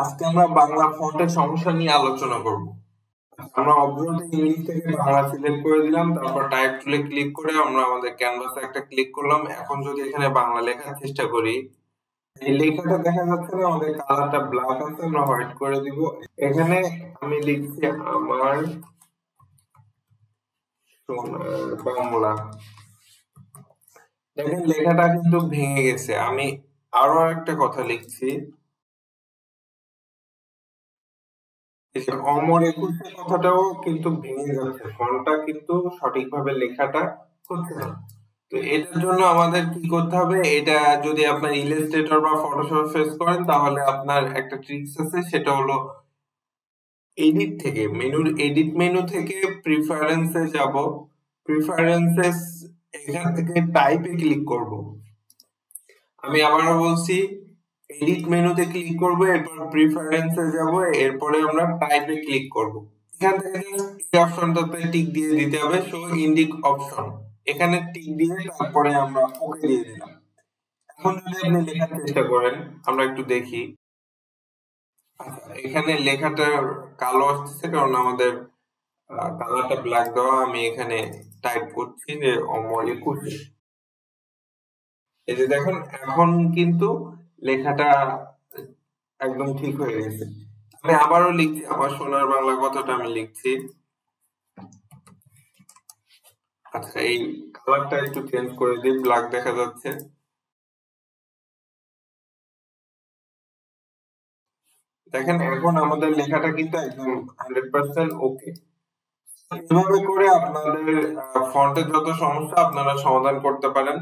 আজকে আমরা বাংলা ফন্টের সমস্যা নিয়ে আলোচনা করব। আমরা অবজেক্ট ইংলিশ থেকে বাংলা সিলেক্ট করে দিলাম, তারপর টাইপ টুলে ক্লিক করে আমরা আমাদের ক্যানভাসে একটা ক্লিক করলাম। এখন যদি এখানে বাংলা লেখার চেষ্টা করি, এই লেখাটা দেখা যাচ্ছে না, আমাদের কালারটা ব্ল্যাক আছে, আমরা হোয়াইট করে দিব। এখানে আমি লিখছি আমার সোনার বাংলা। দেখেন লেখাটা কিন্তু ভেঙে গেছে। আমি আরো একটা কথা লিখছি, এই যে অমর একুশে কথাটাও কিন্তু ভেঙে যাচ্ছে, ফন্টটা কিন্তু সঠিকভাবে লেখাটা হচ্ছে না। তো এটার জন্য আমাদের কি করতে হবে, এটা যদি আপনার ইলাস্ট্রেটর বা ফটোশপ ফেস করেন তাহলে আপনার একটা ট্রিক্স আছে, সেটা হলো এডিট থেকে, এডিট মেনু থেকে প্রিফারেন্সে যাব। প্রিফারেন্সেস, এখান থেকে টাইপে ক্লিক করব। আমি আবারও বলছি, এডিট মেনুতে ক্লিক করব, এরপর প্রিফারেন্সে যাব, এরপরে আমরা টাইপে ক্লিক করব। এখান থেকে এই অপশনটাতে টিক দিয়ে দিতে হবে, শো ইন্ডিক অপশন। এখানে টিক দিয়ে তারপরে আমরা ওকে দিয়ে দিলাম। এখন যদি আপনি লেখার চেষ্টা করেন, আমরা একটু দেখি। আচ্ছা, এখানে লেখাটা কালো আসতেছে কারণ আমাদের কালারটা ব্ল্যাক দেওয়া। আমি এখানে টাইপ করছি যে অমর একুশে। এই যে দেখেন, এখন কিন্তু লেখাটা একদম ঠিক হয়ে গেছে। আমি আবারও লিখছি, আমার সোনার বাংলা কথাটা আমি লিখছি। আচ্ছা, এই কালারটা একটু চেঞ্জ করে দিই, ব্ল্যাক দেখা যাচ্ছে। দেখেন এখন আমাদের লেখাটা কিন্তু একদম 100% ওকে। এভাবে করে আপনাদের ফন্টের যত সমস্যা আপনারা সমাধান করতে পারেন।